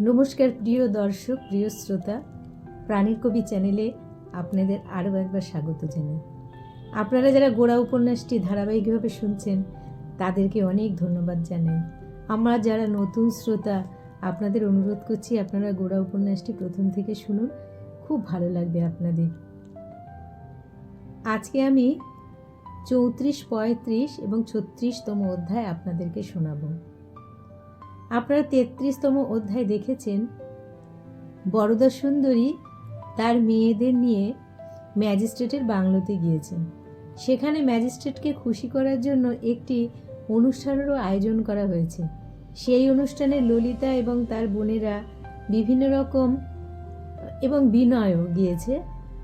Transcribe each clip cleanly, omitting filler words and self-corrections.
নমস্কার প্রিয় দর্শক, প্রিয় শ্রোতা, প্রাণীর কবি চ্যানেলে আপনাদের আরও একবার স্বাগত জানাই। আপনারা যারা গোড়া উপন্যাসটি ধারাবাহিকভাবে শুনছেন তাদেরকে অনেক ধন্যবাদ জানাই। আমরা যারা নতুন শ্রোতা আপনাদের অনুরোধ করছি আপনারা গোড়া উপন্যাসটি প্রথম থেকে শুনুন, খুব ভালো লাগবে আপনাদের। আজকে আমি 34, 35 এবং 36তম অধ্যায় আপনাদেরকে শোনাব। আপনারা 33তম অধ্যায় দেখেছেন, বরদা সুন্দরী তার মেয়েদের নিয়ে ম্যাজিস্ট্রেটের বাংলোতে গিয়েছেন। সেখানে ম্যাজিস্ট্রেটকে খুশি করার জন্য একটি অনুষ্ঠানেরও আয়োজন করা হয়েছে। সেই অনুষ্ঠানে ললিতা এবং তার বোনেরা বিভিন্ন রকম এবং বিনয়ও গিয়েছে।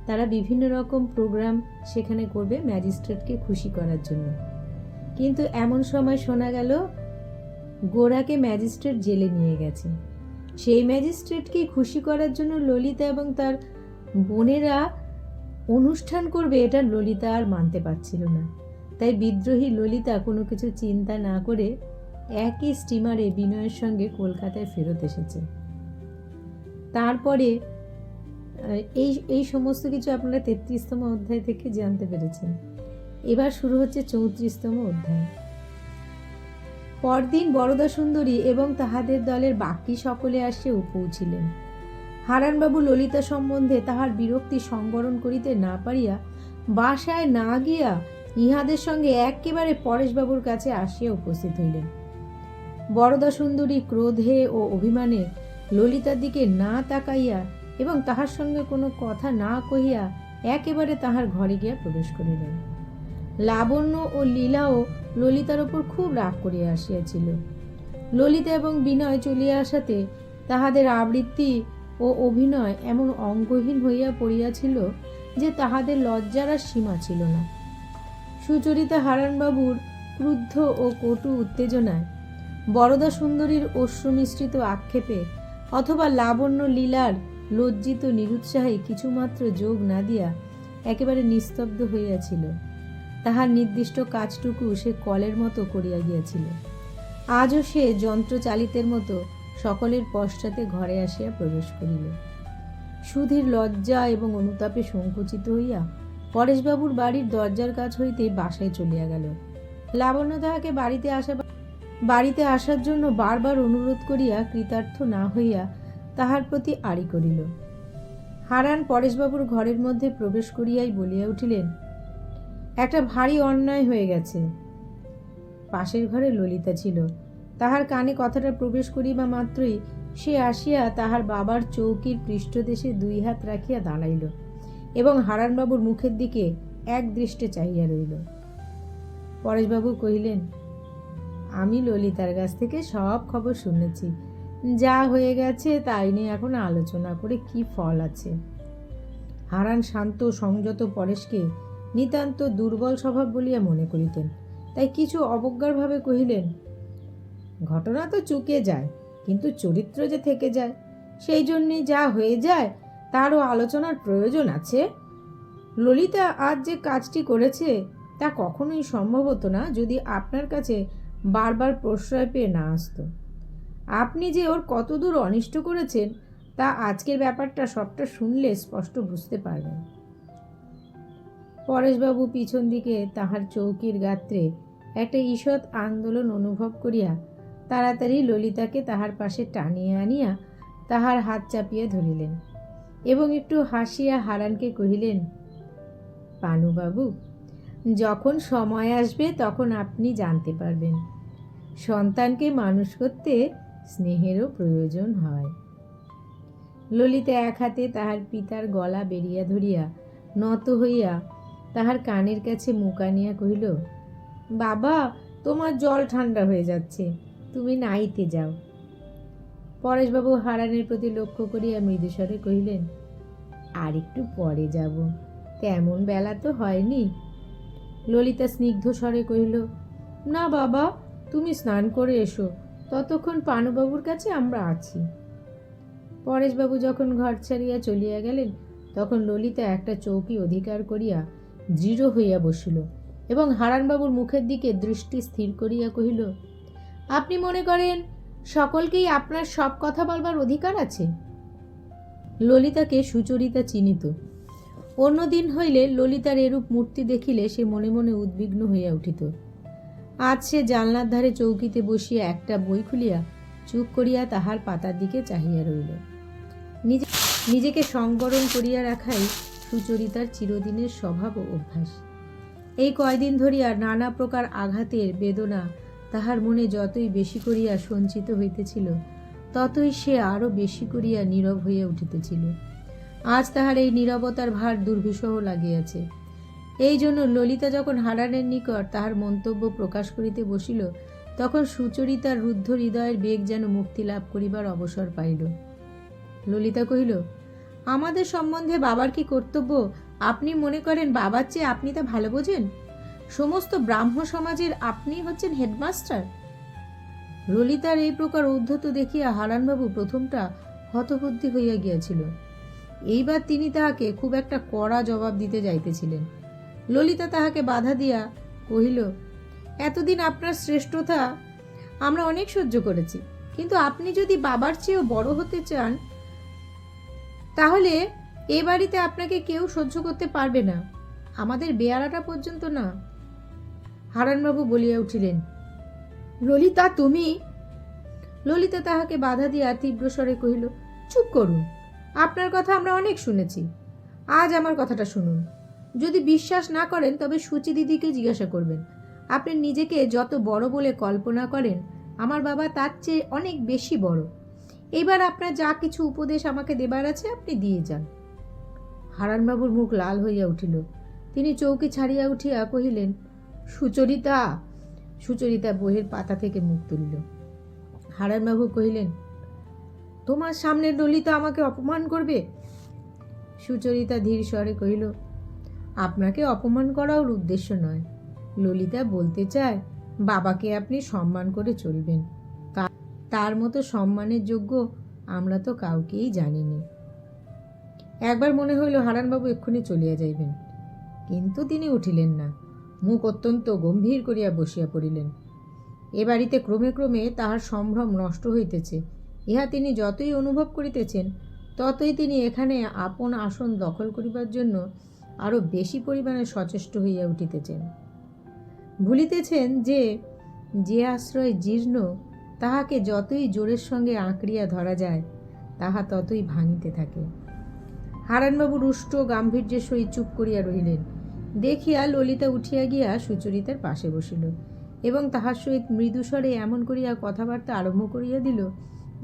তারা বিভিন্ন রকম প্রোগ্রাম সেখানে করবে ম্যাজিস্ট্রেটকে খুশি করার জন্য। কিন্তু এমন সময় শোনা গেল গোরাকে ম্যাজিস্ট্রেট জেলে নিয়ে গেছে। সেই ম্যাজিস্ট্রেটকে খুশি করার জন্য ললিতা এবং তার বোনেরা অনুষ্ঠান করবে, এটা ললিতা আর মানতে পারছিল না। তাই বিদ্রোহী ললিতা কোনো কিছু চিন্তা না করে একই স্টিমারে বিনয়ের সঙ্গে কলকাতায় ফেরত এসেছে। তারপরে এই সমস্ত কিছু আপনারা 33তম অধ্যায় থেকে জানতে পেরেছেন। এবার শুরু হচ্ছে 34তম অধ্যায়। পরদিন বরদা সুন্দরী এবং তাহাদের দলের বাকি সকলে আসিয়া পৌঁছিলেন। হারানবাবু ললিতা সম্বন্ধে তাহার বিরক্তি সংবরণ করিতে না পারিয়া বাসায় না গিয়া ইহাদের সঙ্গে একেবারে পরেশবাবুর কাছে আসিয়া উপস্থিত হইলেন। বরদা সুন্দরী ক্রোধে ও অভিমানে ললিতার দিকে না তাকাইয়া এবং তাহার সঙ্গে কোনো কথা না কহিয়া একেবারে তাহার ঘরে গিয়া প্রবেশ করিলেন। লাবণ্য ও লীলাও ললিতার ওপর খুব রাগ করিয়া আসিয়াছিল। ললিতা এবং বিনয় চলিয়া আসাতে তাহাদের আবৃত্তি ও অভিনয় এমন অঙ্গহীন হইয়া পড়িয়াছিল যে তাহাদের লজ্জার আর সীমা ছিল না। সুচরিতা হারানবাবুর ক্রুদ্ধ ও কটু উত্তেজনায়, বরদা সুন্দরীর অশ্রুমিশ্রিত আক্ষেপে অথবা লাবণ্য লীলার লজ্জিত নিরুৎসাহে কিছুমাত্র যোগ না দিয়া একেবারে নিস্তব্ধ হইয়াছিল। তাহার নির্দিষ্ট কাজটুকু সে কলের মতো করিয়া গিয়াছিল। আজও সে যন্ত্রচালিতের মতো সকলের পশ্চাতে ঘরে আসিয়া প্রবেশ করিল। সুধীর লজ্জা এবং অনুতাপে সংকুচিত হইয়া পরেশবাবুর বাড়ির দরজার কাছ হইতে বাসায় চলিয়া গেল। লাবণ্য তাহাকে বাড়িতে আসার জন্য বারবার অনুরোধ করিয়া কৃতার্থ না হইয়া তাহার প্রতি আড়ি করিল। হারান পরেশবাবুর ঘরের মধ্যে প্রবেশ করিয়াই বলিয়া উঠিলেন, একটা ভারী অন্যায় হয়ে গেছে। পাশের ঘরে ললিতা ছিল। তাহার কানে কথাটা প্রবেশ করিবা মাত্রই সে আসিয়া তাহার বাবার চৌকির পৃষ্ঠদেশে দুই হাত রাখিয়া দাঁড়াইল এবং হারানবাবুর মুখের দিকে এক দৃষ্টে চাহিয়া রইল। পরেশবাবু কহিলেন, আমি ললিতার কাছ থেকে সব খবর শুনেছি। যা হয়ে গেছে তাই নিয়ে এখন আলোচনা করে কি ফল আছে? হারান শান্ত সংযত পরেশকে নিতান্ত দুর্বল স্বভাব বলিয়া মনে করিতেন। তাই কিছু অবজ্ঞারভাবে কহিলেন, ঘটনা তো চুকে যায়, কিন্তু চরিত্র যে থেকে যায়, সেই জন্যই যা হয়ে যায় তারও আলোচনার প্রয়োজন আছে। ললিতা আজ যে কাজটি করেছে তা কখনোই সম্ভব হতো না যদি আপনার কাছে বারবার প্রশ্রয় পেয়ে না আসতো। আপনি যে ওর কতদূর অনিষ্ট করেছেন তা আজকের ব্যাপারটা সবটা শুনলে স্পষ্ট বুঝতে পারবেন। পরেশবাবু পিছন দিকে তাহার চৌকির গাত্রে একটা ঈষৎ আন্দোলন অনুভব করিয়া তাড়াতাড়ি ললিতাকে তাহার পাশে টানিয়া আনিয়া তাহার হাত চাপিয়া ধরিলেন এবং একটু হাসিয়া হারানকে কহিলেন, পানুবাবু, যখন সময় আসবে তখন আপনি জানতে পারবেন সন্তানকে মানুষ করতে স্নেহেরও প্রয়োজন হয়। ললিতা এক হাতে তাহার পিতার গলা বেরিয়া ধরিয়া নত হইয়া তাহার কানের কাছে মুখ আনিয়া কহিল, বাবা, তোমার জল ঠান্ডা হয়ে যাচ্ছে, তুমি নাইতে যাও। পরেশবাবু হারানের প্রতি লক্ষ্য করিয়া মৃদুস্বরে কহিলেন, আর একটু পরে যাব, তেমন বেলা তো হয়নি। ললিতা স্নিগ্ধ স্বরে কহিল, না বাবা, তুমি স্নান করে এসো, ততক্ষণ পানুবাবুর কাছে আমরা আছি। পরেশবাবু যখন ঘর ছাড়িয়া চলিয়া গেলেন তখন ললিতা একটা চৌকি অধিকার করিয়া দৃঢ় হইয়া বসিল এবং হারানবাবুর মুখের দিকে দৃষ্টি স্থির করিয়া কহিল, আপনি মনে করেন সকলকেই আপনার সব কথা বলবার অধিকার আছে? ললিতাকে সুচরিতা চিনিত। অন্যদিন হইলে ললিতার এরূপ মূর্তি দেখিলে সে মনে মনে উদ্বিগ্ন হইয়া উঠিত। আজ সে জানলার ধারে চৌকিতে বসিয়া একটা বই খুলিয়া চুপ করিয়া তাহার পাতার দিকে চাহিয়া রইল। নিজেকে সংবরণ করিয়া রাখাই সুচরিতার চিরদিনের স্বভাব ও অভ্যাস। এই কয়দিন ধরিয়া নানা প্রকার আঘাতের বেদনা তাহার মনে যতই বেশি করিয়া সঞ্চিত হইতেছিল, ততই সে আরও বেশি করিয়া নীরব হইয়া উঠিতেছিল। আজ তাহার এই নীরবতার ভার দুর্বিষহ লাগিয়াছে। এই জন্য ললিতা যখন হারানের নিকট তাহার মন্তব্য প্রকাশ করিতে বসিল, তখন সুচরিতার রুদ্ধ হৃদয়ের বেগ যেন মুক্তি লাভ করিবার অবসর পাইল। ললিতা কহিল, আমাদের সম্বন্ধে বাবার কি কর্তব্য আপনি মনে করেন? বাবার চেয়ে আপনি তা ভালো বোঝেন? সমস্ত ব্রাহ্ম সমাজের আপনি হচ্ছেন হেডমাস্টার। ললিতার এই প্রকার উদ্ধত দেখিয়া হারানবাবু প্রথমটা হতবুদ্ধি হইয়া গিয়াছিল। এইবার তিনি তাহাকে খুব একটা কড়া জবাব দিতে যাইতেছিলেন। ললিতা তাহাকে বাধা দিয়া কহিল, এতদিন আপনার শ্রেষ্ঠতা আমরা অনেক সহ্য করেছি, কিন্তু আপনি যদি বাবার চেয়েও বড় হতে চান, তাহলে এ বাড়িতে আপনাকে কেউ সহ্য করতে পারবে না, আমাদের বেয়ারাটা পর্যন্ত না। হারানবাবু বলিয়া উঠিলেন, ললিতা তুমি? ললিতা তাহাকে বাধা দিয়া তীব্র স্বরে কহিল, চুপ করুন, আপনার কথা আমরা অনেক শুনেছি, আজ আমার কথাটা শুনুন। যদি বিশ্বাস না করেন তবে সুচি দিদিকে জিজ্ঞাসা করবেন। আপনি নিজেকে যত বড় বলে কল্পনা করেন, আমার বাবা তার চেয়ে অনেক বেশি বড়। এবার আপনার যা কিছু উপদেশ আমাকে দেবার আছে আপনি দিয়ে যান। হারানবাবুর মুখ লাল হইয়া উঠিল। তিনি চৌকি ছাড়িয়া উঠিয়া কহিলেন, সুচরিতা। সুচরিতা বইয়ের পাতা থেকে মুখ তুলিল। হারানবাবু কহিলেন, তোমার সামনে ললিতা আমাকে অপমান করবে? সুচরিতা ধীর স্বরে কহিল, আপনাকে অপমান করা ওর উদ্দেশ্য নয়। ললিতা বলতে চায়, বাবাকে আপনি সম্মান করে চলবেন। তার মতো সম্মানের যোগ্য আমরা তো কাউকেই জানিনি। একবার মনে হইল হারানবাবু এক্ষুনি চলিয়া যাইবেন, কিন্তু তিনি উঠিলেন না। মুখ অত্যন্ত গম্ভীর করিয়া বসিয়া পড়িলেন। এ বাড়িতে ক্রমে ক্রমে তাহার সম্ভ্রম নষ্ট হইতেছে, ইহা তিনি যতই অনুভব করিতেছেন, ততই তিনি এখানে আপন আসন দখল করিবার জন্য আরও বেশি পরিমাণে সচেষ্ট হইয়া উঠিতেছেন। ভুলিতেছেন যে যে আশ্রয় জীর্ণ, তাহাকে যতই জোরের সঙ্গে আঁকড়িয়া ধরা যায়, তাহা ততই ভাঙিতে থাকে। হারানবাবু রুষ্ট গাম্ভীর্যের সহিত চুপ করিয়া রহিলেন। দেখিয়া ললিতা উঠিয়া গিয়া সুচরিতার পাশে বসিল এবং তাহার সহিত মৃদুস্বরে এমন করিয়া কথাবার্তা আরম্ভ করিয়া দিল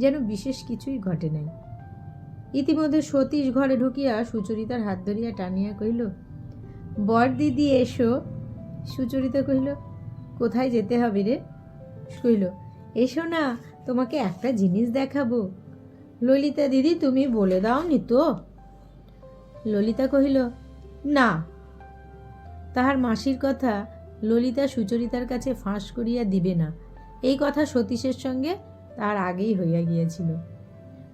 যেন বিশেষ কিছুই ঘটে নাই। ইতিমধ্যে সতীশ ঘরে ঢুকিয়া সুচরিতার হাত ধরিয়া টানিয়া কহিল, বর দিদি এসো। সুচরিতা কহিল, কোথায় যেতে হবে রে? কহিল, এসো না, তোমাকে একটা জিনিস দেখাবো। ললিতা দিদি, তুমি বলে দাওনি তো? ললিতা কহিল, না। তাহার মাসির কথা ললিতা সুচরিতার কাছে ফাঁস করিয়া দিবে না, এই কথা সতীশের সঙ্গে তার আগেই হইয়া গিয়াছিল।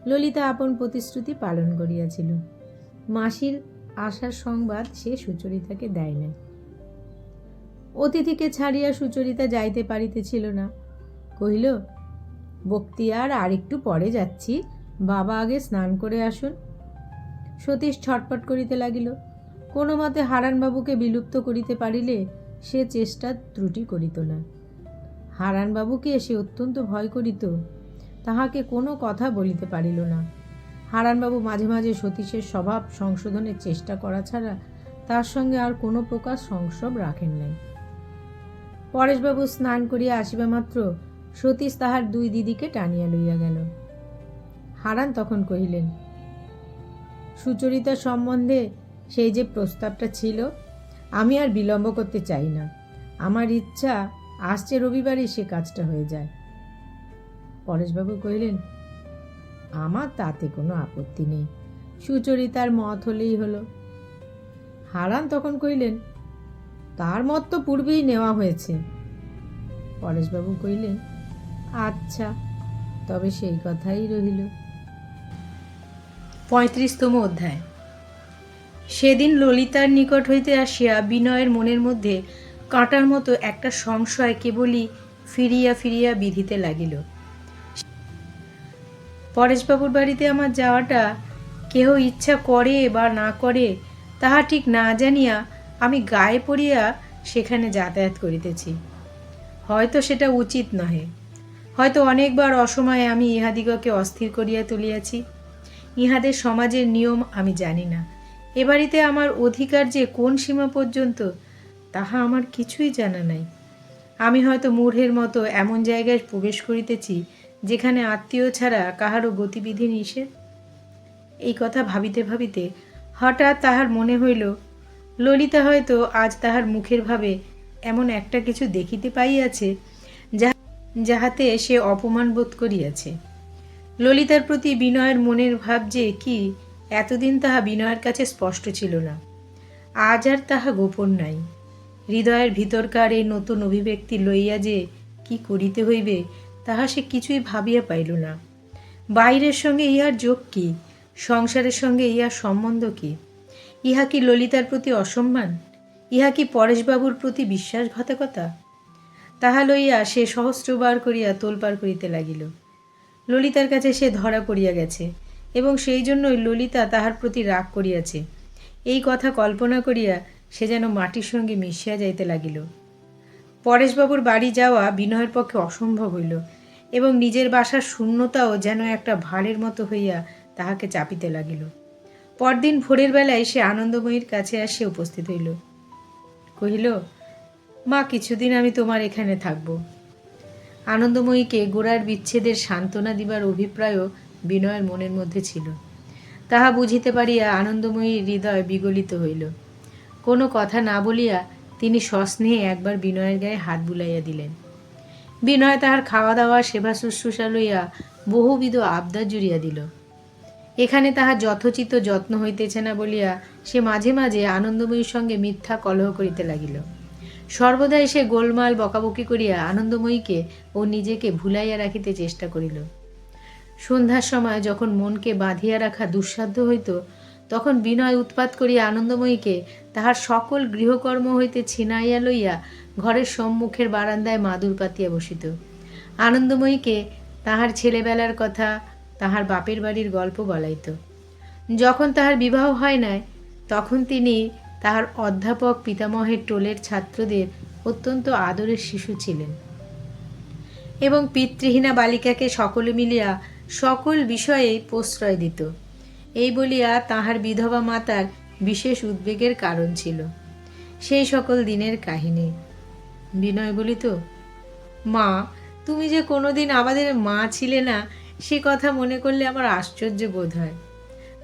ললিতা আপন প্রতিশ্রুতি পালন করিয়াছিল। মাসির আসার সংবাদ সে সুচরিতাকে দেয় না। অতিথিকে ছাড়িয়া সুচরিতা যাইতে পারিতেছিল না। কহিল, বক্তিয়ার আর একটু পরে যাচ্ছি, বাবা আগে স্নান করে আসুন। সতীশ ছটপট করিতে লাগিল। কোনো মতে হারানবাবুকে বিলুপ্ত করিতে পারিলে সে চেষ্টা ত্রুটি করিত না। হারানবাবুকে সে অত্যন্ত ভয় করিত, তাহাকে কোনো কথা বলিতে পারিল না। হারানবাবু মাঝে মাঝে সতীশের স্বভাব সংশোধনের চেষ্টা করা ছাড়া তার সঙ্গে আর কোনো প্রকার সংস্রব রাখেন নাই। পরেশবাবু স্নান করিয়া আসিবা মাত্র সতীশ তাহার দুই দিদিকে টানিয়া লইয়া গেল। হারান তখন কহিলেন, সুচরিতা সম্বন্ধে সেই যে প্রস্তাবটা ছিল, আমি আর বিলম্ব করতে চাই না। আমার ইচ্ছা আসছে রবিবারই সে কাজটা হয়ে যায়। পরেশবাবু কহিলেন, আমার তাতে কোনো আপত্তি নেই, সুচরিতার মত হলেই হলো। হারান তখন কহিলেন, তার মত তো পূর্বেই নেওয়া হয়েছে। পরেশবাবু কহিলেন, আচ্ছা, তবে সেই কথাই রহিল। 35তম অধ্যায়। সেদিন ললিতার নিকট হইতে আসিয়া বিনয়ের মনের মধ্যে কাঁটার মতো একটা সংশয় কেবলই ফিরিয়া ফিরিয়া বিঁধিতে লাগিল। পরেশবাবুর বাড়িতে আমার যাওয়াটা কেহ ইচ্ছা করে বা না করে তাহা ঠিক না জানিয়া আমি গায়ে পড়িয়া সেখানে যাতায়াত করিতেছি। হয়তো সেটা উচিত নহে, হয়তো অনেকবার অসময়ে আমি ইহাদিগকে অস্থির করিয়া তুলিয়াছি। ইহাদের সমাজের নিয়ম আমি জানি না। এ বাড়িতে আমার অধিকার যে কোন সীমা পর্যন্ত তাহা আমার কিছুই জানা নাই। আমি হয়তো মূঢ়ের মতো এমন জায়গায় প্রবেশ করিতেছি যেখানে আত্মীয় ছাড়া কাহারও গতিবিধি নিষেধ। এই কথা ভাবিতে ভাবিতে হঠাৎ তাহার মনে হইল, ললিতা হয়তো আজ তাহার মুখের ভাবে এমন একটা কিছু দেখিতে পাইয়াছে যাহাতে সে অপমান বোধ করিয়াছে। ললিতার প্রতি বিনয়ের মনের ভাব যে কি, এতদিন তাহা বিনয়ের কাছে স্পষ্ট ছিল না। আজ আর তাহা গোপন নাই। হৃদয়ের ভিতরকার এই নতুন অভিব্যক্তি লইয়া যে কি করিতে হইবে তাহা সে কিছুই ভাবিয়া পাইল না। বাইরের সঙ্গে ইহার যোগ কি? সংসারের সঙ্গে ইহার সম্বন্ধ কি? ইহা কি ললিতার প্রতি অসম্মান? ইহা কি পরেশবাবুর প্রতি বিশ্বাসঘাতকতা? তাহা লইয়া সে সহস্রবার করিয়া তোলপাড় করিতে লাগিল। ললিতার কাছে সে ধরা পড়িয়া গেছে এবং সেই জন্যই ললিতা তাহার প্রতি রাগ করিয়াছে। এই কথা কল্পনা করিয়া সে যেন মাটির সঙ্গে মিশিয়া যাইতে লাগিল। পরেশবাবুর বাড়ি যাওয়া বিনয়ের পক্ষে অসম্ভব হইল এবং নিজের বাসার শূন্যতাও যেন একটা ভারের মতো হইয়া তাহাকে চাপিতে লাগিল। পরদিন ভোরের বেলায় সে আনন্দময়ীর কাছে আসিয়া উপস্থিত হইল। কহিল, মা, কিছুদিন আমি তোমার এখানে থাকব। আনন্দময়ীকে গোড়ার বিচ্ছেদের সান্ত্বনা দিবার অভিপ্রায়ও বিনয়ের মনের মধ্যে ছিল। তাহা বুঝিতে পারিয়া আনন্দময়ীর হৃদয় বিগলিত হইল। কোনো কথা না বলিয়া তিনি সস্নেহে একবার বিনয়ের গায়ে হাত বুলাইয়া দিলেন। বিনয় তাহার খাওয়া দাওয়া সেবা শুশ্রূষা লইয়া বহুবিধ আবদার জুড়িয়া দিল। এখানে তাহার যথোচিত যত্ন হইতেছে না বলিয়া সে মাঝে মাঝে আনন্দময়ীর সঙ্গে মিথ্যা কলহ করিতে লাগিল। সর্বদাই সে গোলমাল বকাবকি করিয়া আনন্দময়ীকে ও নিজেকে ভুলাইয়া রাখিতে চেষ্টা করিল। সন্ধ্যার সময় যখন মনকে বাঁধিয়া রাখা দুঃসাধ্য হইত, তখন বিনয় উৎপাত করিয়া আনন্দময়ীকে তাহার সকল গৃহকর্ম হইতে ছিনাইয়া লইয়া ঘরের সম্মুখের বারান্দায় মাদুর পাতিয়া বসিত। আনন্দময়ীকে তাহার ছেলেবেলার কথা, তাহার বাপের বাড়ির গল্প বলাইত। যখন তাহার বিবাহ হয় নাই, তখন তিনি তাহার অধ্যাপক পিতামহের টোলের ছাত্রদের অত্যন্ত আদরের শিশু ছিলেন এবং পিতৃহীনা বালিকাকে সকলে মিলিয়া সকল বিষয়ে প্রশ্রয় দিত। এই বলিয়া তাহার বিধবা মাতার বিশেষ উদ্বেগের কারণ ছিল। সেই সকল দিনের কাহিনী। বিনয় বলিত, মা, তুমি যে কোনোদিন আমাদের মা ছিলে না, সে কথা মনে করলে আমার আশ্চর্য বোধ হয়।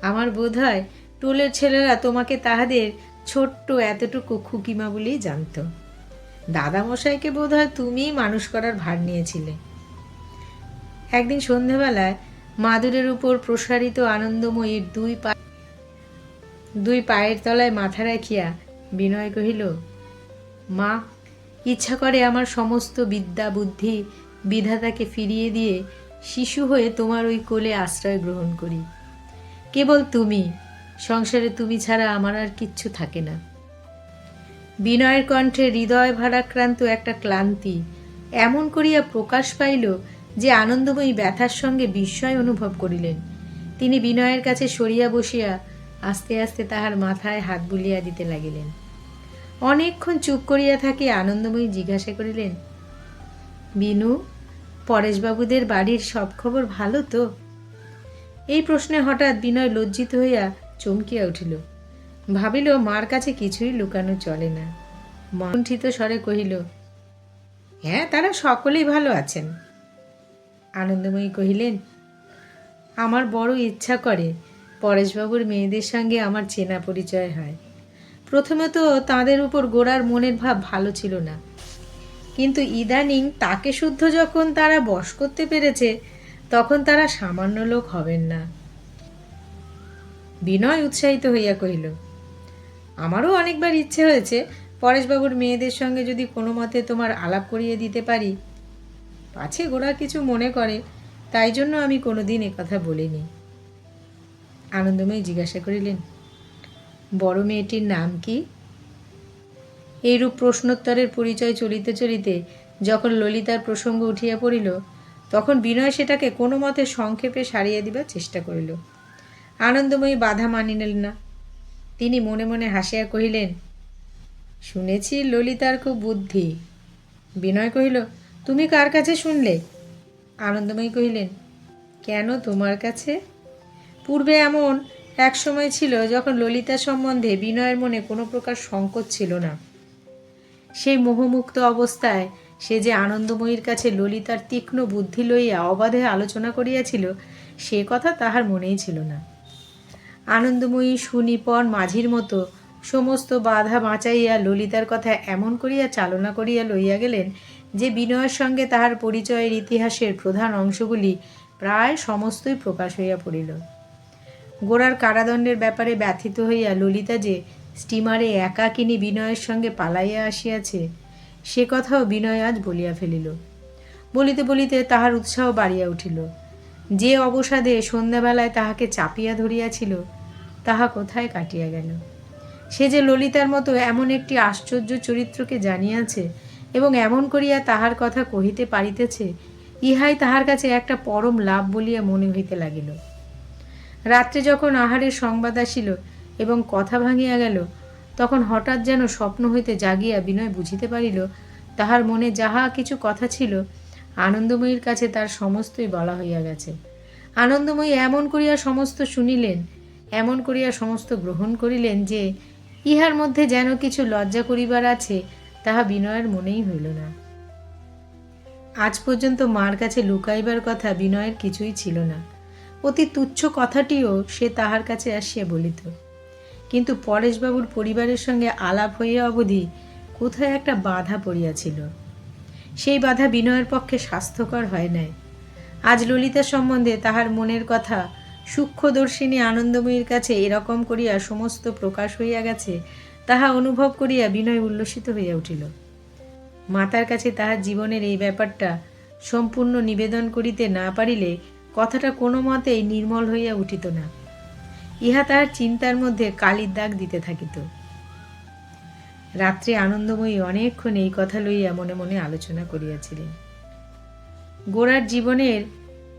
আমার বোধ হয় টোলের ছেলেরা তোমাকে তাহাদের ছোট্ট এতটুকু খুকিমা বলেই জানত। দাদামশাইকে বোধ হয় তুমিই মানুষ করার ভার নিয়েছিলে। একদিন সন্ধ্যাবেলায় মাদুরের উপর প্রসারিত আনন্দময়ীর দুই পায়ের তলায় মাথা রাখিয়া বিনয় কহিল, মা, ইচ্ছা করে আমার সমস্ত বিদ্যা বুদ্ধি বিধাতাকে ফিরিয়ে দিয়ে শিশু হয়ে তোমার ওই কোলে আশ্রয় গ্রহণ করি। কেবল তুমি, সংসারে তুমি ছাড়া আমার আর কিচ্ছু থাকে না। বিনয়ের কণ্ঠে হৃদয় ভারাক্রান্ত একটা ক্লান্তি এমন করিয়া প্রকাশ পাইল যে আনন্দময়ী ব্যথার সঙ্গে বিস্ময় অনুভব করিলেন। তিনি বিনয়ের কাছে সরিয়া বসিয়া আস্তে আস্তে তাহার মাথায় হাত বুলিয়া দিতে লাগিলেন। অনেকক্ষণ চুপ করিয়া থাকি আনন্দময়ী জিজ্ঞাসা করিলেন, বিনু, পরেশবাবুদের বাড়ির সব খবর ভালো তো? এই প্রশ্নে হঠাৎ বিনয় লজ্জিত হইয়া চমকিয়া উঠিল। ভাবিল মার কাছে কিছুই লুকানো চলে না। কুণ্ঠিত স্বরে কহিল, হ্যাঁ, তারা সকলেই ভালো আছেন। আনন্দময়ী কহিলেন, আমার বড় ইচ্ছা করে পরেশবাবুর মেয়েদের সঙ্গে আমার চেনা পরিচয় হয়। প্রথমে তো তাঁদের উপর গোড়ার মনের ভাব ভালো ছিল না, কিন্তু ইদানিং তাকে শুদ্ধ যখন তারা বশ করতে পেরেছে, তখন তারা সামান্য লোক হবেন না। বিনয় উৎসাহিত হইয়া কহিল, আমারও অনেকবার ইচ্ছে হয়েছে পরেশবাবুর মেয়েদের সঙ্গে যদি কোনো মতে তোমার আলাপ করিয়ে দিতে পারি। পাছে গোড়া কিছু মনে করে, তাই জন্য আমি কোনোদিন একথা বলিনি। আনন্দময়ী জিজ্ঞাসা করিলেন, বড় মেয়েটির নাম কি? এইরূপ প্রশ্নোত্তরের পরিচয় চলিতে চলিতে যখন ললিতার প্রসঙ্গ উঠিয়া পড়িল, তখন বিনয় সেটাকে কোনো মতে সংক্ষেপে সারিয়ে দিবার চেষ্টা করিল। আনন্দময়ী বাধা মানিলেন না। তিনি মনে মনে হাসিয়া কহিলেন, শুনেছি ললিতার খুব বুদ্ধি। বিনয় কহিল, তুমি কার কাছে শুনলে? আনন্দময়ী কহিলেন, কেন তোমার কাছে? পূর্বে এমন এক সময় ছিল যখন ললিতা সম্বন্ধে বিনয়ের মনে কোনো প্রকার সংকোচ ছিল না। সেই মোহমুক্ত অবস্থায় সে যে আনন্দময়ীর কাছে ললিতার তীক্ষ্ণ বুদ্ধি লইয়া অবাধে আলোচনা করিয়াছিল, সে কথা তাহার মনেই ছিল না। আনন্দময়ী সুনিপন মাঝির মতো সমস্ত বাধা বাঁচাইয়া ললিতার কথা এমন করিয়া চালনা করিয়া লইয়া গেলেন যে বিনয়ের সঙ্গে তাহার পরিচয়ের ইতিহাসের প্রধান অংশগুলি প্রায় সমস্তই প্রকাশ হইয়া পড়িল। গোরার কারাদণ্ডের ব্যাপারে ব্যথিত হইয়া ললিতা যে স্টিমারে একাকিনী বিনয়ের সঙ্গে পালাইয়া আসিয়াছে, সে কথাও বিনয় আজ বলিয়া ফেলিল। বলিতে বলিতে তাহার উৎসাহ বাড়িয়া উঠিল। যে অবসাদে সন্ধ্যাবেলায় তাহাকে চাপিয়া ধরিয়াছিল, তাহা কোথায় কাটিয়া গেল। সে যে ললিতার মতো এমন একটি আশ্চর্য চরিত্রকে জানিয়াছে এবং এমন করিয়া তাহার কথা কহিতে পারিতেছে, ইহাই তাহার কাছে একটা পরম লাভ বলিয়া মনে হইতে লাগিল। রাত্রে যখন আহারের সংবাদ আসিল এবং কথা ভাঙিয়া গেল, তখন হঠাৎ যেন স্বপ্ন হইতে জাগিয়া বিনয় বুঝিতে পারিল, তাহার মনে যাহা কিছু কথা ছিল আনন্দময়ীর কাছে তার সমস্তই বলা হইয়া গেছে। আনন্দময়ী এমন করিয়া সমস্ত শুনিলেন, এমন করিয়া সমস্ত গ্রহণ করিলেন যে ইহার মধ্যে যেন কিছু লজ্জা করিবার আছে, তাহা বিনয়ের মনেই হইল না। আজ পর্যন্ত মার কাছে লুকাইবার কথা বিনয়ের কিছুই ছিল না। অতি তুচ্ছ কথাটিও সে তাহার কাছে আসিয়া বলিত। কিন্তু পরেশবাবুর পরিবারের সঙ্গে আলাপ হইয়া অবধি কোথায় একটা বাধা পড়িয়াছিল। সেই বাধা বিনয়ের পক্ষে স্বাস্থ্যকর হয় নাই। আজ ললিতা সম্বন্ধে তাহার মনের কথা সূক্ষ্মদর্শিনী আনন্দময়ীর কাছে এরকম করিয়া সমস্ত প্রকাশ হইয়া গেছে, তাহা অনুভব করিয়া বিনয় উল্লসিত হইয়া উঠিল। মাতার কাছে তাহার জীবনের এই ব্যাপারটা সম্পূর্ণ নিবেদন করিতে না পারিলে কথাটা কোনো মতেই নির্মল হইয়া উঠিত না। ইহা তাহার চিন্তার মধ্যে কালির দাগ দিতে থাকিত। রাত্রে আনন্দময়ী অনেকক্ষণ এই কথা লইয়া মনে মনে আলোচনা করিয়াছিলেন। গোরার জীবনের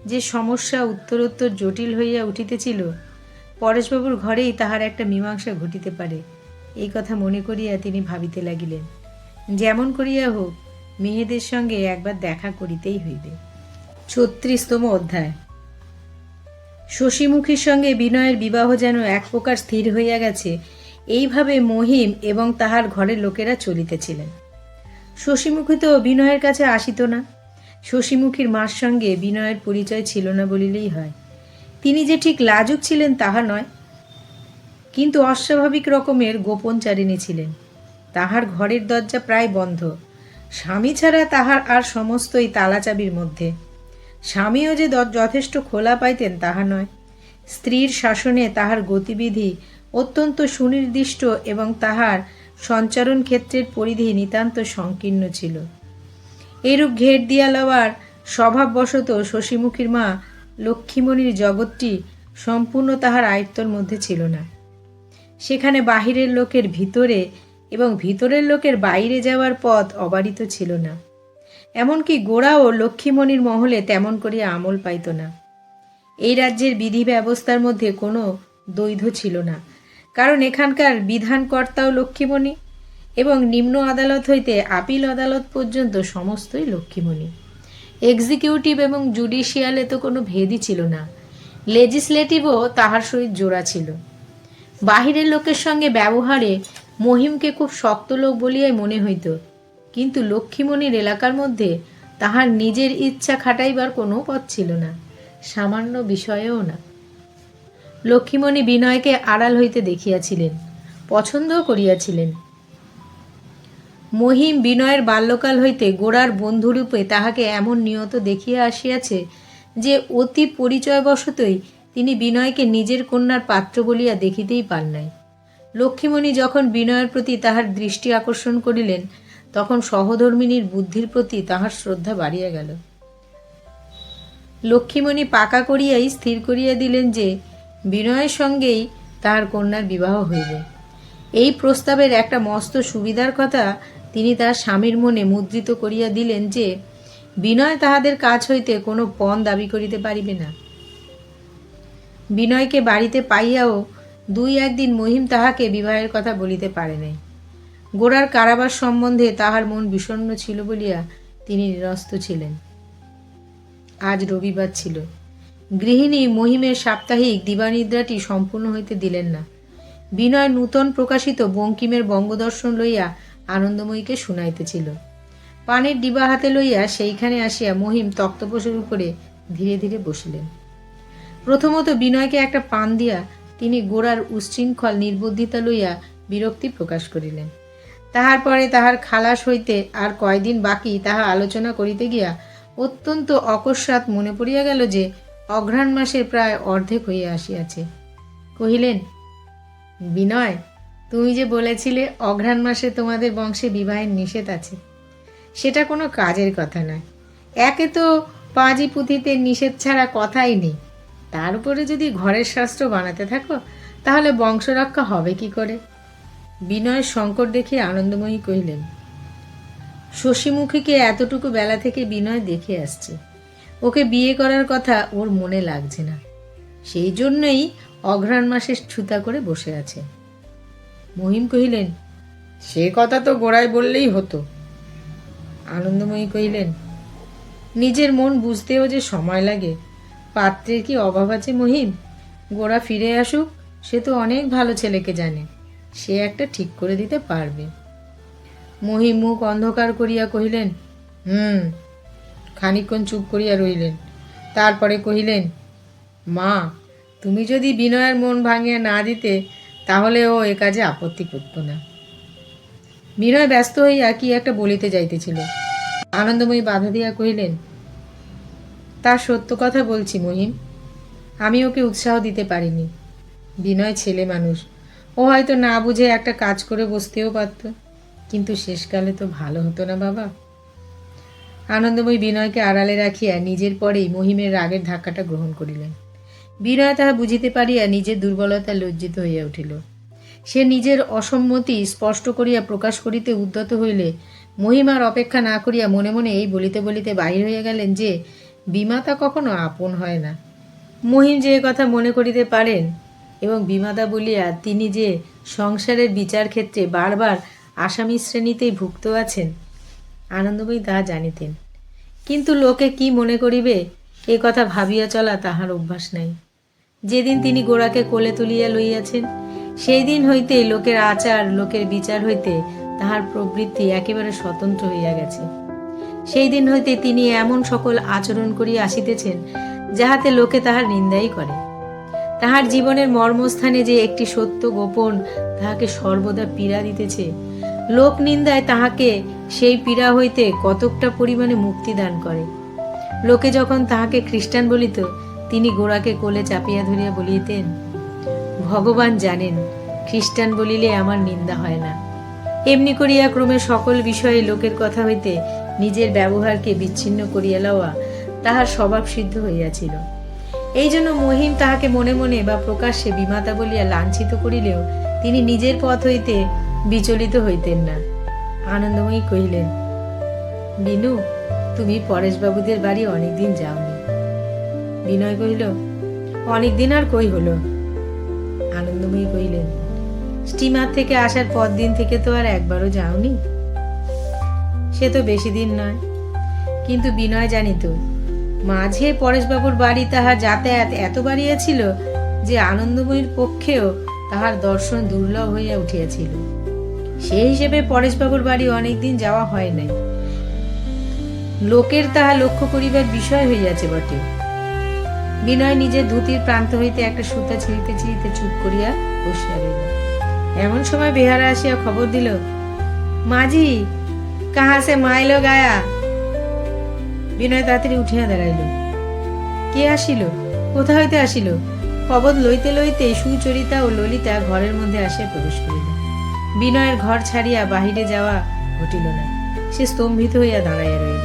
যে সমস্যা উত্তরোত্তর জটিল হইয়া উঠিতেছিল, পরেশবাবুর ঘরেই তাহার একটা মীমাংসা ঘটিতে পারে, এই কথা মনে করিয়া তিনি ভাবিতে লাগিলেন, যেমন করিয়া হোক মেয়েদের সঙ্গে একবার দেখা করিতেই হইবে। ৩৬তম অধ্যায়। শশীমুখীর সঙ্গে বিনয়ের বিবাহ যেন এক প্রকার স্থির হইয়া গেছে, এইভাবে মহিম এবং তাহার ঘরের লোকেরা চলিতেছিলেন। শশীমুখী তো বিনয়ের কাছে আসিত না। শশীমুখীর মার সঙ্গে বিনয়ের পরিচয় ছিল না বলিলেই হয়। তিনি যে ঠিক লাজুক ছিলেন তাহা নয়, কিন্তু অস্বাভাবিক রকমের গোপনচারিণী ছিলেন। তাহার ঘরের দরজা প্রায় বন্ধ। স্বামী ছাড়া তাহার আর সমস্তই তালাচাবির মধ্যে। স্বামীও যে যথেষ্ট খোলা পাইতেন তাহা নয়। স্ত্রীর শাসনে তাহার গতিবিধি অত্যন্ত সুনির্দিষ্ট এবং তাহার সঞ্চারণ ক্ষেত্রের পরিধি নিতান্ত সংকীর্ণ ছিল। এইরূপ ঘের দিয়া লওয়ার স্বভাববশত শশীমুখীর মা লক্ষ্মীমণির জগৎটি সম্পূর্ণ তাহার আয়ত্তর মধ্যে ছিল না। সেখানে বাহিরের লোকের ভিতরে এবং ভিতরের লোকের বাইরে যাওয়ার পথ অবারিত ছিল না। এমনকি গোরাও লক্ষ্মীমণির মহলে তেমন করিয়া আমল পাইত না। এই রাজ্যের বিধি ব্যবস্থার মধ্যে কোনো দ্বৈধ ছিল না, কারণ এখানকার বিধানকর্তাও লক্ষ্মীমণি এবং নিম্ন আদালত হইতে আপিল আদালত পর্যন্ত সমস্তই লক্ষ্মীমণি। এক্সিকিউটিভ এবং জুডিশিয়ালে তো কোনো ভেদই ছিল না। লেজিসলেটিভও তাহার সহিত জোড়া ছিল। বাহিরের লোকের সঙ্গে ব্যবহারে মহিমকে খুব শক্ত লোক বলিয়াই মনে হইত, কিন্তু লক্ষ্মীমণির এলাকার মধ্যে তাহার নিজের ইচ্ছা খাটাইবার কোনো পথ ছিল না, সামান্য বিষয়েও না। লক্ষ্মীমণি বিনয়কে আড়াল হইতে দেখিয়াছিলেন, পছন্দও করিয়াছিলেন। মহিম বিনয়ের বাল্যকাল হইতে গোরার বন্ধুরূপে তাহাকে এমন নিয়ত দেখিয়া আসিয়াছে যে অতি পরিচয়বশতই তিনি বিনয়কে নিজের কন্যার পাত্র বলিয়া দেখিতেই পান নাই। লক্ষ্মীমণি যখন বিনয়ের প্রতি তাহার দৃষ্টি আকর্ষণ করিলেন, তখন সহধর্মিণীর বুদ্ধির প্রতি তাহার শ্রদ্ধা বাড়িয়া গেল। লক্ষ্মীমণি পাকা করিয়াই স্থির করিয়া দিলেন যে বিনয়ের সঙ্গেই তাহার কন্যার বিবাহ হইবে। এই প্রস্তাবের একটা মস্ত সুবিধার কথা তিনি তার স্বামীর মনে মুদ্রিত করিয়া দিলেন যে বিনয় তাহাদের কাছ হইতে কোনো পণ দাবি করিতে পারিবে না। বিনয়কে বাড়িতে পাইয়াও 2-1 দিন মহিম তাহাকে বিবাহের কথা বলিতে পারে নাই। গোরার কারাবাস সম্বন্ধে তাহার মন বিষণ্ণ ছিল বলিয়া তিনি নিরস্ত ছিলেন। আজ রবিবার ছিল। গৃহিণী মহিমের সাপ্তাহিক দিবানিদ্রাটি সম্পূর্ণ হইতে দিলেন না। বিনয় নূতন প্রকাশিত বঙ্কিমের বঙ্গদর্শন লইয়া আনন্দময়ীকে শুনাইতেছিল। পানের ডিবা হাতে লইয়া সেইখানে আসিয়া মহিম তক্তপোষের উপরে ধীরে ধীরে বসিলেন। প্রথমত বিনয়কে একটা পান দিয়া তিনি গোরার উচ্ছৃঙ্খল নির্বুদ্ধিতা লইয়া বিরক্তি প্রকাশ করিলেন। তাহার পরে তাহার খালাস হইতে আর কয়দিন বাকি তাহা আলোচনা করিতে গিয়া অত্যন্ত অকস্মাৎ মনে পড়িয়া গেল যে অঘ্রাণ মাসের প্রায় অর্ধেক হইয়া আসিয়াছে। কহিলেন, বিনয়, তুমি যে বলেছিলে অঘ্রাণ মাসে তোমাদের বংশে বিবাহের নিষেধ আছে, সেটা কোনো কাজের কথা নয়। একে তো পাঁজি পুঁথিতে নিষেধ ছাড়া কথাই নেই, তার উপরে যদি ঘরের শাস্ত্র বানাতে থাকো তাহলে বংশরক্ষা হবে কি করে? বিনয়ের সংকট দেখে আনন্দময়ী কহিলেন, শশীমুখীকে এতটুকু বেলা থেকে বিনয় দেখে আসছে, ওকে বিয়ে করার কথা ওর মনে লাগছে না, সেই জন্যই অঘ্রাণ মাসে ছুতা করে বসে আছে। মহিম কহিলেন, সে কথা তো গোড়ায় বললেই হতো। আনন্দময়ী কহিলেন, নিজের মন বুঝতেও যে সময় লাগে, পাত্রের কি অভাব আছে মহিম? গোরা ফিরে আসুক, সে তো অনেক ভালো ছেলেকে জানে, সে একটা ঠিক করে দিতে পারবে। মহিম মুখ অন্ধকার করিয়া কহিলেন, খানিকক্ষণ চুপ করিয়া রইলেন। তারপরে কহিলেন, মা, তুমি যদি বিনয়ের মন ভাঙিয়া না দিতে তাহলে ও এ কাজে আপত্তি করত না। বিনয় ব্যস্ত হইয়া কি একটা বলিতে যাইতেছিল। আনন্দময়ী বাধা দিয়া কহিলেন, তার সত্য কথা বলছি মহিম, আমি ওকে উৎসাহ দিতে পারিনি। বিনয় ছেলে মানুষ, ও হয়তো না বুঝে একটা কাজ করে বসতেও পারত, কিন্তু শেষকালে তো ভালো হতো না বাবা। আনন্দময়ী বিনয়কে আড়ালে রাখিয়া নিজের পরেই মহিমের রাগের ধাক্কাটা গ্রহণ করিলেন। বিনয় তাহা বুঝিতে পারিয়া নিজের দুর্বলতা লজ্জিত হইয়া উঠিল। সে নিজের অসম্মতি স্পষ্ট করিয়া প্রকাশ করিতে উদ্যত হইলে মহিমার অপেক্ষা না করিয়া মনে মনে এই বলিতে বলিতে বাহির হইয়া গেলেন যে বিমাতা কখনো আপন হয় না। মহিম যে কথা মনে করিতে পারেন এবং বিমাতা বলিয়া তিনি যে সংসারের বিচার ক্ষেত্রে বারবার আসামি শ্রেণীতেই ভুক্ত আছেন, আনন্দময়ী তাহা জানিতেন। কিন্তু লোকে কি মনে করিবে এ কথা ভাবিয়া চলা তাহার অভ্যাস নাই। যেদিন তিনি গোরাকে কোলে তুলিয়া লইয়াছেন সেই দিন হইতে লোকের আচার, লোকের বিচার হইতে তাহার প্রবৃত্তি একেবারে স্বতন্ত্র হইয়া গেছে। সেই দিন হইতে তিনি এমন সকল আচরণ করিয়া আসিতেছেন যাহাতে লোকে তাহার নিন্দাই করে। তাহার জীবনের মর্মস্থানে যে একটি সত্য গোপন তাহাকে সর্বদা পীড়া দিতেছে, লোক নিন্দায় তাহাকে সেই পীড়া হইতে কতকটা পরিমাণে মুক্তি দান করে। লোকে যখন তাহাকে খ্রিস্টান বলিত, তিনি গোরাকে কোলে চাপিয়া ধরিয়া বলিতেন, ভগবান জানেন খ্রিস্টান বলিলে আমার নিন্দা হয় না। এমনি করিয়া ক্রমে সকল বিষয়ে লোকের কথা হইতে নিজের ব্যবহারকে বিচ্ছিন্ন করিয়া লওয়া তাহার স্বভাব সিদ্ধ হইয়াছিল। এই জন্য মহিম তাহাকে মনে মনে বা প্রকাশ্যে বিমাতা বলিয়া লাঞ্ছিত করিলেও তিনি নিজের পথ হইতে বিচলিত হইতেন না। আনন্দময়ী কহিলেন, বিনু, তুমি পরেশবাবুদের বাড়ি অনেকদিন যাওনি। বিনয় কহিল, অনেকদিন আর কই হলো। আনন্দময়ী কহিলেন, স্টিমার থেকে আসার পর দিন থেকে তো আর একবারও যাওনি। সে তো বেশি দিন নয়, কিন্তু বিনয় জানিত মাঝে পরেশবাবুর বাড়ি তাহার যাতায়াত এত বাড়িয়াছিল যে আনন্দময়ীর পক্ষেও তাহার দর্শন দুর্লভ হইয়া উঠিয়াছিল। সেই হিসেবে পরেশবাবুর বাড়ি অনেকদিন যাওয়া হয় নাই। লোকের তাহা লক্ষ্য করিবার বিষয় হইয়াছে বটে। বিনয় নিজের ধুতির প্রান্ত হইতে একটা সুতা ছিঁড়িতে ছিঁড়িতে চুপ করিয়া বসিয়া রইল। এমন সময় বেহারা আসিয়া খবর দিল, মাঝি, কাহা সে মাইলো গায়া। বিনয় তাড়াতাড়ি উঠিয়া দাঁড়াইল। কে আসিল? কোথা হইতে আসিল? খবর লইতে লইতে সুচরিতা ও ললিতা ঘরের মধ্যে আসিয়া প্রবেশ করিল। বিনয়ের ঘর ছাড়িয়া বাহিরে যাওয়া ঘটিল না। সে স্তম্ভিত হইয়া দাঁড়াইয়া রইল।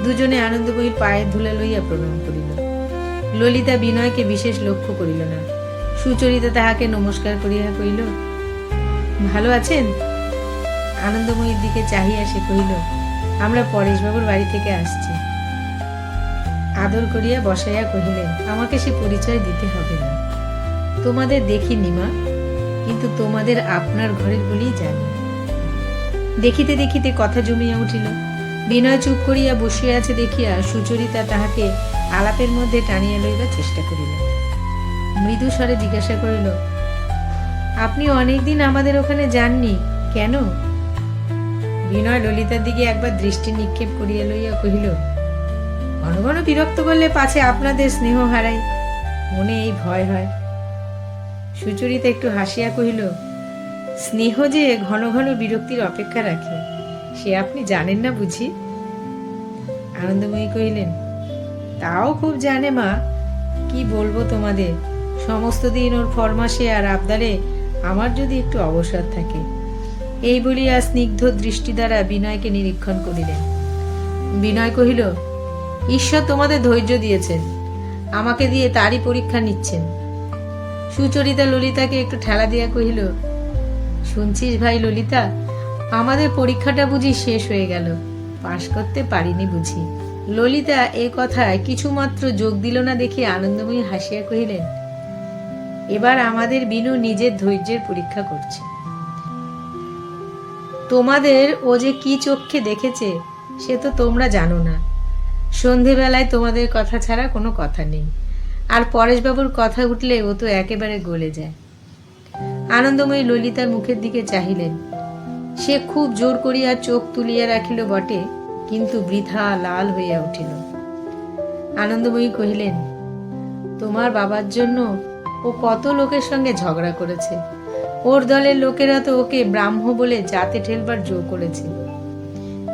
দুজনে আনন্দময়ীর পায়ের ধুলা লইয়া প্রণাম করিল। ললিতা বিনয়কে বিশেষ লক্ষ্য করিল না। সুচরিতা তাহাকে নমস্কার করিয়া কহিল, ভালো আছেন? আনন্দময়ীর দিকে চাহিয়া সে কহিল, আমরা পরেশবাবুর বাড়ি থেকে আসছি। আদর করিয়া বসাইয়া কহিলেন, আমাকে সে পরিচয় দিতে হবে না। তোমাদের দেখিনি মা, কিন্তু তোমাদের আপনার ঘরের বলেই জানি। দেখিতে দেখিতে কথা জমিয়া উঠিল। বিনয় চুপ করিয়া বসিয়া আছে দেখিয়া সুচরিতা তাহাকে আলাপের মধ্যে টানিয়া লইবার চেষ্টা করিল। মৃদু স্বরে জিজ্ঞাসা করিল, আপনি অনেকদিন আমাদের ওখানে যাননি কেন? বিনয় ললিতার দিকে একবার দৃষ্টি নিক্ষেপ করিয়া লইয়া কহিল, ঘন ঘন বিরক্ত করলে পাছে আপনাদের স্নেহ হারাই, মনে এই ভয় হয়। সুচরিতা একটু হাসিয়া কহিল, স্নেহ যে ঘন ঘন বিরক্তির অপেক্ষা রাখে সে আপনি জানেন না বুঝি? আনন্দময়ী কহিলেন, তাও খুব জানে মা, কি বলবো তোমাদের, সমস্ত দিন ওর ফরমাসে আর আবদারে আমার যদি একটু অবসর থাকে। এই বলিয়া স্নিগ্ধ দৃষ্টি দ্বারা বিনয়কে নিরীক্ষণ করিলেন। বিনয় কহিল, ঈশ্বর তোমাদের ধৈর্য দিয়েছেন, আমাকে দিয়ে তারই পরীক্ষা নিচ্ছেন। সুচরিতা ললিতাকে একটু ঠেলা দিয়া কহিল, শুনছিস ভাই ললিতা, আমাদের পরীক্ষাটা বুঝি শেষ হয়ে গেল, পাশ করতে পারিনি বুঝি। ললিতা এ কথায় কিছুমাত্র যোগ দিল না দেখে আনন্দময়ী হাসিয়া কহিলেন, এবার আমাদের বিনু নিজের ধৈর্যের পরীক্ষা করছে। তোমাদের ও যে কি চোখে দেখেছে সে তো তোমরা জানো না। সন্ধেবেলায় তোমাদের কথা ছাড়া কোনো কথা নেই, আর পরেশবাবুর কথা উঠলে ও তো একেবারে গলে যায়। আনন্দময়ী ললিতার মুখের দিকে চাহিলেন। সে খুব জোর করিয়া চোখ তুলিয়া রাখিল বটে, কিন্তু বৃথা লাল হইয়া উঠিল। আনন্দময়ী কহিলেন, তোমার বাবার জন্য ও কত লোকের সঙ্গে ঝগড়া করেছে, ওর দলের লোকেরা তো ওকে ব্রাহ্ম বলে জাতে ঠেলবার জো করেছে।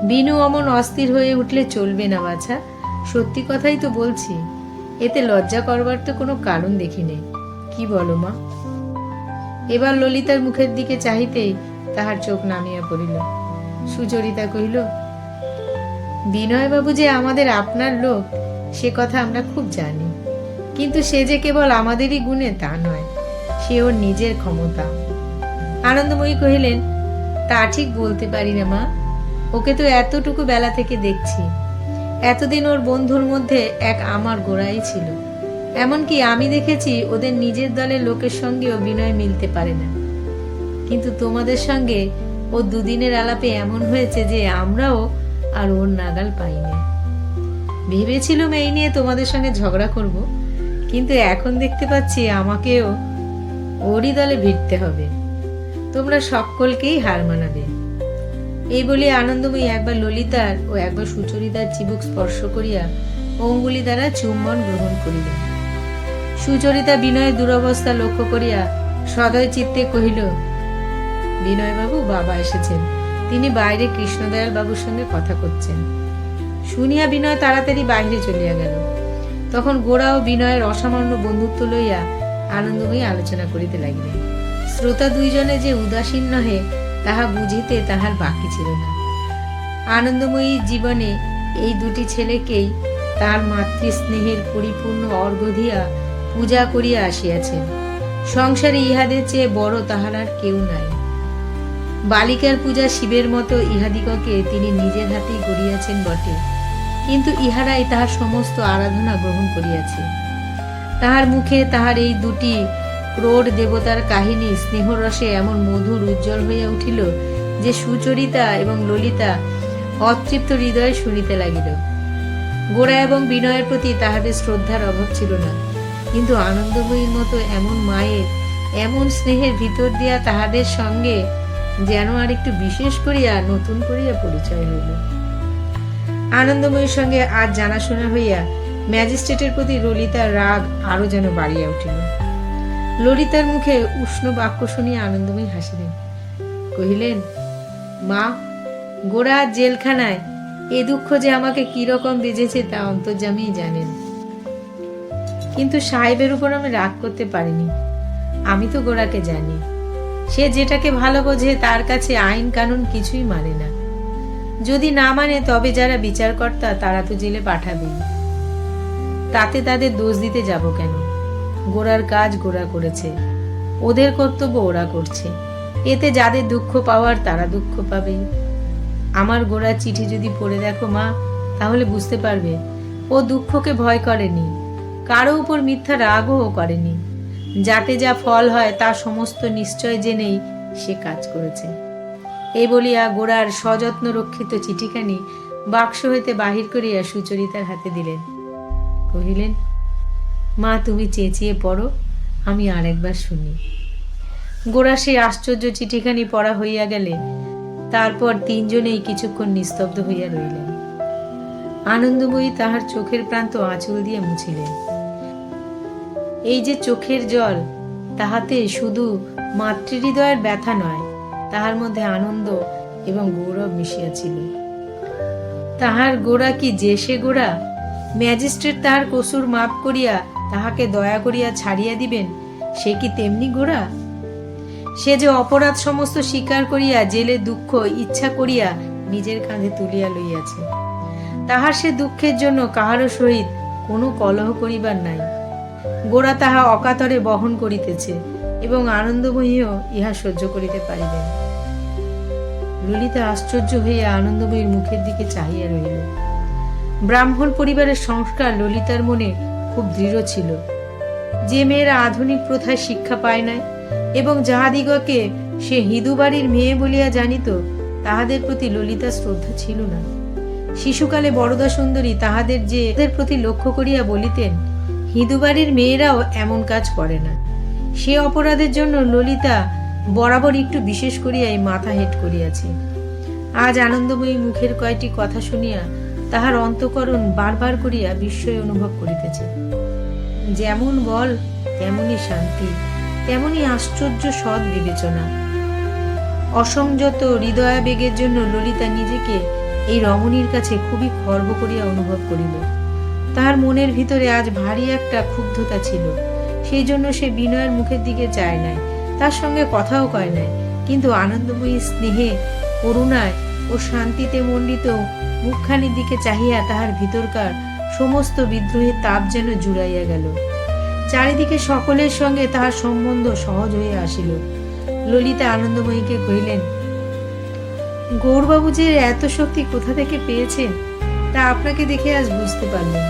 বিনু অমন অস্থির হয়ে উঠলে চলবে না বাছা, সত্যি কথাই তো বলছি, এতে লজ্জা করবার তো কোনো কারণ দেখি নেই, কি বলো মা? এবার ললিতার মুখের দিকে চাহিতেই তাহার চোখ নামিয়া পড়িল। সুচরিতা কহিল, বিনয়বাবু যে আমাদের আপনার লোক সে কথা আমরা খুব জানি, কিন্তু সে যে কেবল আমাদেরই গুণে তা নয়, সে ওর নিজের ক্ষমতা। আনন্দময়ী কহিলেন, তা ঠিক বলতে পারি না মা, ওকে তো এতটুকু বেলা থেকে দেখছি, এতদিন ওর বন্ধুর মধ্যে এক আমার গোড়াই ছিল। এমনকি আমি দেখেছি ওদের নিজের দলের লোকের সঙ্গেও বিনয় মিলতে পারে না, কিন্তু তোমাদের সঙ্গে ও দুদিনের আলাপে এমন হয়েছে যে আমরাও আর ওর নাগাল পাইনি। ভেবেছিলাম এই নিয়ে তোমাদের সঙ্গে ঝগড়া করব, কিন্তু এখন দেখতে পাচ্ছি আমাকেও ওরই দলে ভিড়তে হবে, তোমরা সকলকেই হার মানাবে। এই বলে আনন্দময়ী একবার ললিতার ও একবার সুচরিতার চিবুক স্পর্শ করিয়া অঙ্গুলি দ্বারা চুম্বন গ্রহণ করিলেন। সুচরিতা বিনয়ের দুরবস্থা লক্ষ্য করিয়া সদয় চিত্তে কহিল, বিনয়বাবু বাবা এসেছেন, তিনি বাইরে কৃষ্ণদয়াল বাবুর সঙ্গে কথা করছেন। শুনিয়া বিনয় তাড়াতাড়ি বাইরে চলিয়া গেল। তখন গোরা ও বিনয়ের অসামান্য বন্ধুত্ব লইয়া আনন্দময়ী আলোচনা করিতে লাগিলেন। শ্রোতা দুইজনে যে উদাসীন নহে তাহা বুঝিতে তাহার বাকি ছিল না। আনন্দময়ী জীবনে এই দুটি ছেলেকেই তার মাতৃস্নেহের পরিপূর্ণ অর্ঘ্য দিয়া পূজা করিয়া আসিয়াছেন। সংসারে ইহাদের চেয়ে বড় তাহার আর কেউ নাই। বালিকার পূজা শিবের মতো ইহাদিগকে তিনি নিজের হাতেই গড়িয়াছেন বটে, কিন্তু ইহারাই তাহার সমস্ত আরাধনা গ্রহণ করিয়াছে। তাহার মুখে তাহার এই দুটি ক্রোড় দেবতার কাহিনী স্নেহরসে এমন মধুর উজ্জ্বল হইয়া উঠিল যে সুচরিতা এবং ললিতা অতৃপ্ত হৃদয়ে শুনিতে লাগিল। গোরা এবং বিনয়ের প্রতি তাহাদের শ্রদ্ধার অভাব ছিল না, কিন্তু আনন্দময়ীর মতো এমন মায়ের এমন স্নেহের ভিতর দিয়া তাহাদের সঙ্গে যেন আর একটু বিশেষ করিয়া নতুন করিয়া পরিচয় হইল। আনন্দময়ীর সঙ্গে আজ জানাশোনা হইয়া ম্যাজিস্ট্রেটের প্রতি ললিতার রাগ আরো যেন বাড়িয়া উঠিল। ললিতার মুখে উষ্ণ বাক্য শুনিয়া আনন্দময়ী হাসিলেন, কহিলেন, মা, গোরা জেলখানায় এ দুঃখ যে আমাকে কিরকম বেজেছে তা অন্তর্যামীই জানেন, কিন্তু সাহেবের উপর আমি রাগ করতে পারিনি। আমি তো গোরাকে জানি, সে যেটাকে ভালো বোঝে তার কাছে আইন কানুন কিছুই মানে না। যদি না মানে তবে যারা বিচারকর্তা তারা তো জেলে পাঠাবেই, তাতে তাদের দোষ দিতে যাব কেন? গোরার কাজ গোরা করেছে, ওদের কর্তব্য ওরা করছে, এতে যাদের দুঃখ পাওয়ার তারা দুঃখ পাবেই। আমার গোড়া চিঠি যদি পড়ে দেখো মা, তাহলে বুঝতে পারবে ও দুঃখকে ভয় করেনি, কারো উপর মিথ্যা রাগও করেনি। যাতে যা ফল হয় তা সমস্ত নিশ্চয় জেনেই সে কাজ করেছে। এই বলিয়া গোড়ার সযত্ন রক্ষিত চিঠিখানি বাক্স হইতে বাহির করিয়া সুচরিতার হাতে দিলেন। কহিলেন, মা তুমি চেঁচিয়ে পড়ো, আমি আর একবার শুনি। গোড়া সেই আশ্চর্য চিঠিখানি পড়া হইয়া গেলে তারপর তিনজনেই কিছুক্ষণ নিস্তব্ধ হইয়া রইলেন। আনন্দময়ী তাহার চোখের প্রান্ত আঁচল দিয়ে মুছিলেন। এই যে চোখের জল, তাহাতে শুধু মাতৃহৃদয়ের ব্যথা নয়, তাহার মধ্যে আনন্দ এবং গৌরব মিশিয়াছিল। তাহার গোড়া কি যে সে গোড়া? ম্যাজিস্ট্রেট তাহার কসুর মাপ করিয়া তাহাকে দয়া করিয়া ছাড়িয়া দিবেন, সে কি তেমনি গোড়া? সে যে অপরাধ সমস্ত স্বীকার করিয়া জেলে দুঃখ ইচ্ছা করিয়া নিজের কাঁধে তুলিয়া লইয়াছে, তাহার সে দুঃখের জন্য কাহারও সহিত কোনো কলহ করিবার নাই। গোড়া তাহা অকাতরে বহন করিতেছে এবং আনন্দময়ীও ইহা সহ্য করিতে পারিবেন। ললিতা আশ্চর্য হইয়া আনন্দময়ীর মুখের দিকে চাহিয়া রহিল। ব্রাহ্মণ পরিবারের সংস্কার ললিতার মনে খুব দৃঢ় ছিল। যে মেয়েরা আধুনিক প্রথায় শিক্ষা পায় নাই এবং যাহাদিগকে সে হিঁদু বাড়ির মেয়ে বলিয়া জানিত, তাহাদের প্রতি ললিতার শ্রদ্ধা ছিল না। শিশুকালে বরদা সুন্দরী তাহাদের প্রতি লক্ষ্য করিয়া বলিতেন, হিঁদু বাড়ির মেয়েরাও এমন কাজ করে না। সে অপরাধের জন্য ললিতা বরাবর একটু বিশেষ করিয়াই মাথা হেঁট করিয়াছে। আজ আনন্দময়ী মুখের কয়টি কথা শুনিয়া তাহার অন্তঃকরণ বারবার করিয়া বিস্ময় অনুভব করিতেছে। যেমন বল তেমনি শান্তি, তেমনি আশ্চর্য সৎ বিবেচনা। অসংযত হৃদয়াবেগের জন্য ললিতা নিজেকে এই রমণীর কাছে খুবই খর্ব করিয়া অনুভব করিল। তাহার মনের ভিতরে আজ ভারী একটা ক্ষুব্ধতা ছিল। সেই জন্য সে বিনয়ের মুখের দিকে চায় নাই, তার সঙ্গে কথাও কয় নাই, কিন্তু আনন্দময়ী স্নেহে, করুণায় ও শান্তিতে মণ্ডিত মুখখানির দিকে চাহিয়া তাহার ভিতরকার সমস্ত বিদ্রোহের তাপ যেন জুড়াইয়া গেল। চারিদিকে সকলের সঙ্গে তাহার সম্বন্ধ সহজ হইয়া আসিল। ললিতা আনন্দময়ীকে কহিলেন, গৌরবাবু যে এত শক্তি কোথা থেকে পেয়েছেন তা আপনাকে দেখে আজ বুঝতে পারলেন।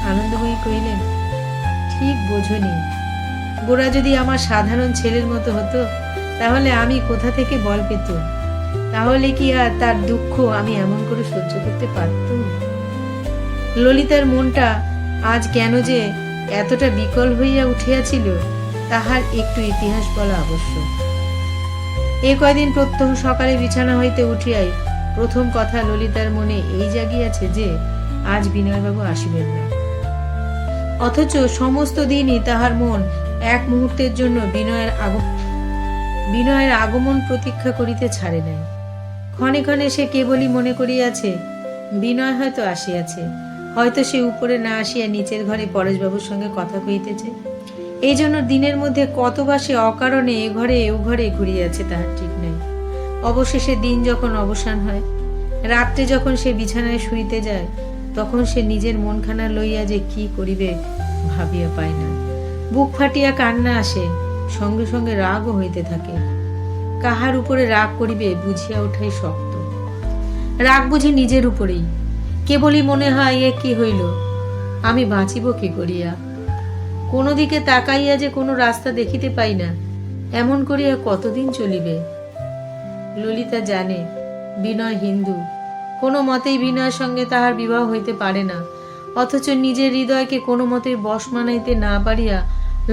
আনন্দময়ী কহিলেন, ঠিক বোঝনি। গোরা যদি আমার সাধারণ ছেলের মতো হতো, তাহলে আমি কোথা থেকে বল পেতুম? তাহলে কি আর তার দুঃখ আমি এমন করে সহ্য করতে পারতুম? ললিতার মনটা আজ কেন যে এতটা বিকল হইয়া উঠিয়াছিল, তাহার একটু ইতিহাস বলা আবশ্যক। এই কয়দিন প্রত্যহ সকালে বিছানা হইতে উঠিয়াই প্রথম কথা ললিতার মনে এই জাগিয়াছে যে আজ বিনয়বাবু আসিবেন না। অথচ সমস্ত দিনই তাহার মন এক মুহূর্তের জন্য বিনয়ের আগমন প্রতীক্ষা করিতে ছাড়ে নাই। ক্ষণে ক্ষণে সে কেবলই মনে করিয়াছে বিনয় হয়তো আসিয়াছে, হয়তো সে উপরে না আসিয়া নিচের ঘরে পরেশবাবুর সঙ্গে কথা কহিতেছে। এই জন্য দিনের মধ্যে কতবার সে অকারণে এ ঘরে ও ঘরে ঘুরিয়াছে তাহার ঠিক নাই। অবশেষে দিন যখন অবসান হয়, রাত্রে যখন সে বিছানায় শুইতে যায়, তখন সে নিজের মনখানা লইয়া যে কি করিবে ভাবিয়া পায় না। বুক ফাটিয়া কান্না আসে, সঙ্গে সঙ্গে রাগও হইতে থাকে। কাহার উপরে রাগ করিবে বুঝিয়া ওঠাই শক্ত। রাগ বুঝি নিজের উপরেই। কেবলই মনে হয়, এ কি হইল, আমি বাঁচিব কি করিয়া? কোনো দিকে তাকাইয়া যে কোনো রাস্তা দেখিতে পাই না, এমন করিয়া কতদিন চলিবে? ললিতা জানে বিনয় হিন্দু, কোনো মতেই বিনয়ের সঙ্গে তাহার বিবাহ হইতে পারে না। অথচ নিজের হৃদয়কে কোনো মতেই বশ মানাইতে না পারিয়া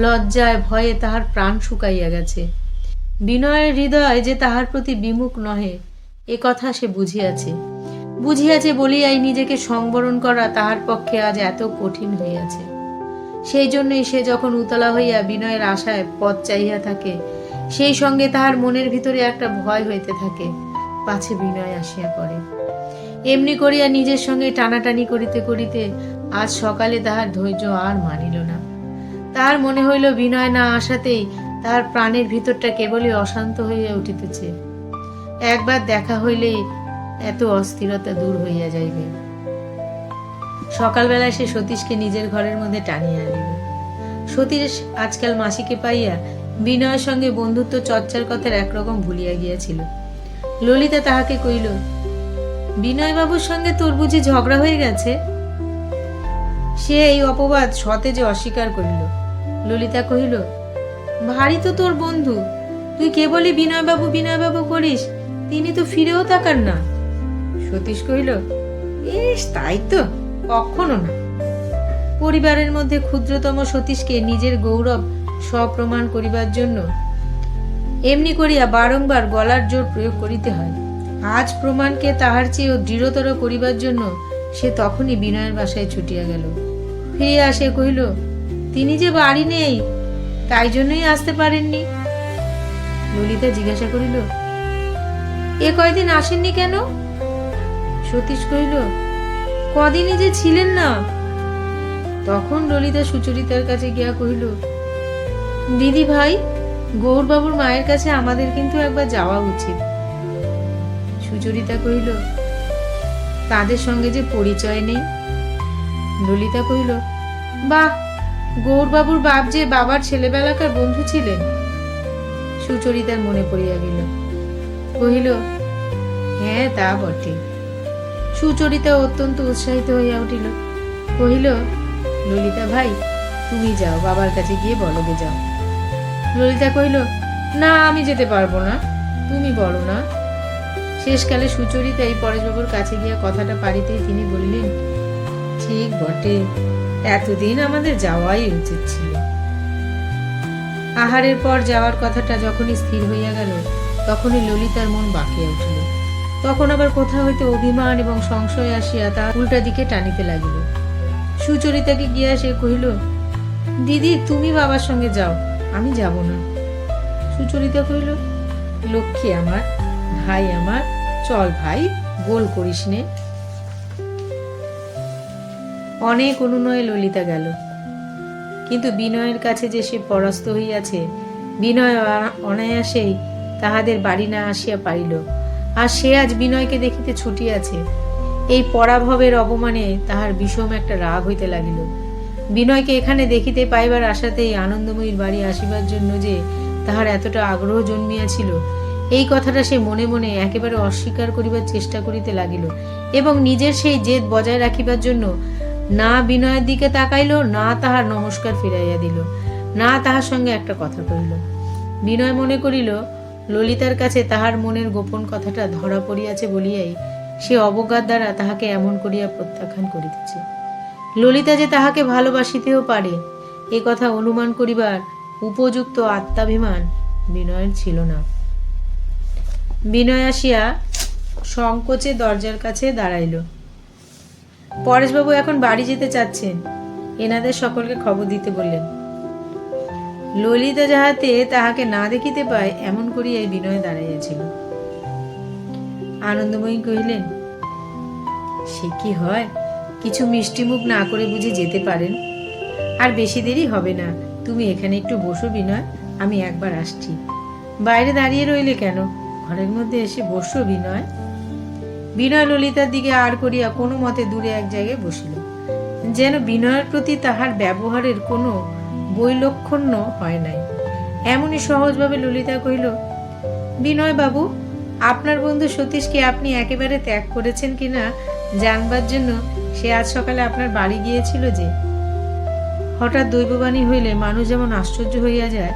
লজ্জায় ভয়ে তাহার প্রাণ শুকাইয়া গেছে। বিনয়ের হৃদয় যে তাহার প্রতি বিমুখ নহে, এ কথা সে বুঝিয়াছে বলিয়াই নিজেকে সংবরণ করা তাহার পক্ষে আজ এত কঠিন হইয়াছে। সেই জন্যই সে যখন উতলা হইয়া বিনয়ের আশায় পথ চাহিয়া থাকে, সেই সঙ্গে তাহার মনের ভিতরে একটা ভয় হইতে থাকে, পাছে বিনয় আসিয়া পড়ে। এমনি করিয়া নিজের সঙ্গে টানাটানি করিতে করিতে আজ সকালে তাহার ধৈর্য আর মানিল না। তাহার মনে হইল বিনয় না আসাতেই তাহার প্রাণের ভিতরটা কেবলই অশান্ত হইয়া উঠিতেছে। একবার দেখা হইলেই এত অস্থিরতা দূর হইয়া যাইবে। সকালবেলায় সে সতীশকে নিজের ঘরের মধ্যে টানিয়া আনিল। সতীশ আজকাল মাসিকে পাইয়া বিনয়ের সঙ্গে বন্ধুত্ব চর্চার কথার একরকম ভুলিয়া গিয়াছিল। ললিতা তাহাকে কইল, বিনয়বাবুর সঙ্গে তোর বুঝি ঝগড়া হয়ে গেছে? সে এই অপবাদ সতেজে অস্বীকার করিল। ললিতা কহিল, ভারী তো তোর বন্ধু, তুই কেবলই বিনয়বাবু বিনয়বাবু করিস, তিনি তো ফিরেও তাকান না। সতীশ কহিল, ইস তাই তো, কখনো না। পরিবারের মধ্যে ক্ষুদ্রতম সতীশকে নিজের গৌরব স্বপ্রমাণ করিবার জন্য এমনি করিয়া বারংবার গলার জোর প্রয়োগ করিতে হয়। আজ প্রমাণকে তাহার চেয়েও দৃঢ়তর করিবার জন্য সে তখনই বিনয়ের বাসায় ছুটিয়া গেল। ফিরিয়া আসে কহিল, তিনি যে বাড়ি নেই, তাই জন্যই আসতে পারেননি। ললিতা জিজ্ঞাসা করিল, এ কয়দিন আসেননি কেন? সতীশ কহিল, কদিনই যে ছিলেন না। তখন ললিতা সুচরিতার কাছে গিয়া কহিল, দিদি ভাই, গৌরবাবুর মায়ের কাছে আমাদের কিন্তু একবার যাওয়া উচিত। সুচরিতা কহিল, তাদের সঙ্গে যে পরিচয় নেই। ললিতা কহিল, বাহ, গৌরবাবুর বাপ যে বাবার ছেলেবেলাকার বন্ধু ছিলেন। সুচরিতার মনে পড়িয়া গেল, কহিল, হ্যাঁ তা বটে। সুচরিতা অত্যন্ত উৎসাহিত হইয়া উঠিল, কহিল, ললিতা ভাই, তুমি যাও, বাবার কাছে গিয়ে বলবে যাও। ললিতা কহিল, না, আমি যেতে পারবো না, তুমি বলো না। শেষকালে সুচরিতা এই পরেশবাবুর কাছে গিয়া কথাটা পারিতেই তিনি বললেন, ঠিক বটে, এতদিন আমাদের যাওয়াই উচিত ছিল। আহারের পর যাওয়ার কথাটা যখনই স্থির হইয়া গেল, তখনই ললিতার মন বাঁকিয়া উঠিল। তখন আবার কোথা হইতে অভিমান এবং সংশয় আসিয়া তার উল্টা দিকে টানিতে লাগিল। সুচরিতাকে গিয়া সে কহিল, দিদি, তুমি বাবার সঙ্গে যাও, আমি যাব না। সুচরিতা কহিল, লক্ষ্মী আমার, ভাই আমার, চল ভাই, গোল করিস নে। অনেক অনুনয়ে ললিতা গেল, কিন্তু বিনয়ের কাছে যে সে পরাস্ত হইয়াছে, বিনয় অনায়াসেই তাহাদের বাড়ি না আসিয়া পারিল। আর সে আজ বিনয়কে দেখিতে ছুটিয়াছে। এই পরাভবের অপমানে তাহার বিষম একটা রাগ হইতে লাগিল। বিনয়কে এখানে দেখিতে পাইবার আশাতেই আনন্দময়ীর বাড়ি আসিবার জন্য যে তাহার এতটা আগ্রহ জন্মিয়াছিল, এই কথাটা সে মনে মনে একেবারে অস্বীকার করিবার চেষ্টা করিতে লাগিল, এবং নিজের সেই জেদ বজায় রাখিবার জন্য না বিনয়ের দিকে তাকাইল, না তাহার নমস্কার ফিরাইয়া দিল, না তাহার সঙ্গে একটা কথা কহিল। বিনয় মনে করিল, ললিতার কাছে তাহার মনের গোপন কথাটা ধরা পড়িয়াছে বলিয়াই সে অবজ্ঞার দ্বারা তাহাকে এমন করিয়া প্রত্যাখ্যান করিতেছে। ললিতা যে তাহাকে ভালোবাসিতেও পারে, এ কথা অনুমান করিবার উপযুক্ত আত্মাভিমান বিনয়ের ছিল না। বিনয় আসিয়া সংকোচে দরজার কাছে দাঁড়াইল। পরেশবাবু এখন বাড়ি যেতে চাচ্ছেন, এনাদের সকলকে খবর দিতে বললেন। ললিতা যাহাতে তাহাকে না দেখিতে পায় এমন করিয়াই বিনয় দাঁড়াইয়াছিল। আনন্দময়ী কহিলেন, সে কি হয়, কিছু মিষ্টিমুখ না করে বুঝে যেতে পারেন? আর বেশি দেরি হবে না, তুমি এখানে একটু বসো বিনয়, আমি একবার আসছি। বাইরে দাঁড়িয়ে রইলে কেন, ঘরের মধ্যে এসে বসো বিনয়। বিনয় ললিতার দিকে আর করিয়া কোনো মতে দূরে এক জায়গায় বসিল, যেন বিনয়ের প্রতি তাহার ব্যবহারের কোনো বৈলক্ষণ্য হয় নাই। এমনই সহজভাবে ললিতা কহিল, বিনয় বাবু, আপনার বন্ধু সতীশকে আপনি একেবারে ত্যাগ করেছেন কিনা জানবার জন্য সে আজ সকালে আপনার বাড়ি গিয়েছিল যে। হঠাৎ দৈববাণী হইলে মানুষ যেমন আশ্চর্য হইয়া যায়,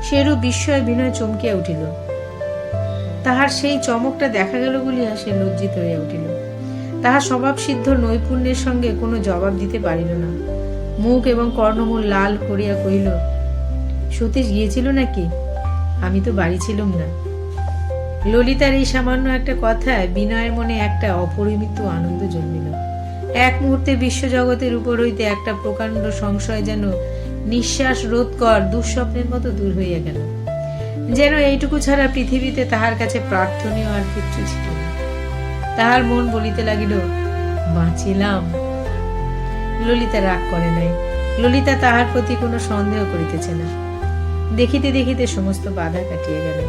সেরূপ বিস্ময় বিনয় চমকিয়া উঠিল। তাহার সেই চমকটা দেখা গেল বলিয়া সে লজ্জিত হইয়া উঠিল। তাহার স্বভাব সিদ্ধ নৈপুণ্যের সঙ্গে কোনো জবাব দিতে পারিল না। মুখ এবং কর্ণমূল লাল করিয়া কহিল, সতীশ গিয়েছিল নাকি? আমি তো বাড়ি ছিলাম না। ললিতার এই সামান্য একটা কথায় বিনয়ের মনে একটা অপরিমিত আনন্দ জন্মিল। এক মুহূর্তে বিশ্বজগতের উপর হইতে একটা প্রকাণ্ড সংশয় যেন নিঃশ্বাস রোধকর দুঃস্বপ্নের মতো দূর হইয়া গেল। যেন এইটুকু ছাড়া পৃথিবীতে তাহার কাছে প্রার্থনীয় আর কিচ্ছু ছিল না। তাহার মন বলিতে লাগিল, বাঁচিলাম। ললিতা রাগ করে নাই। ললিতা তাহার প্রতি কোনো সন্দেহ করিতেছে না। দেখিতে দেখিতে সমস্ত বাধা কাটিয়া গেল।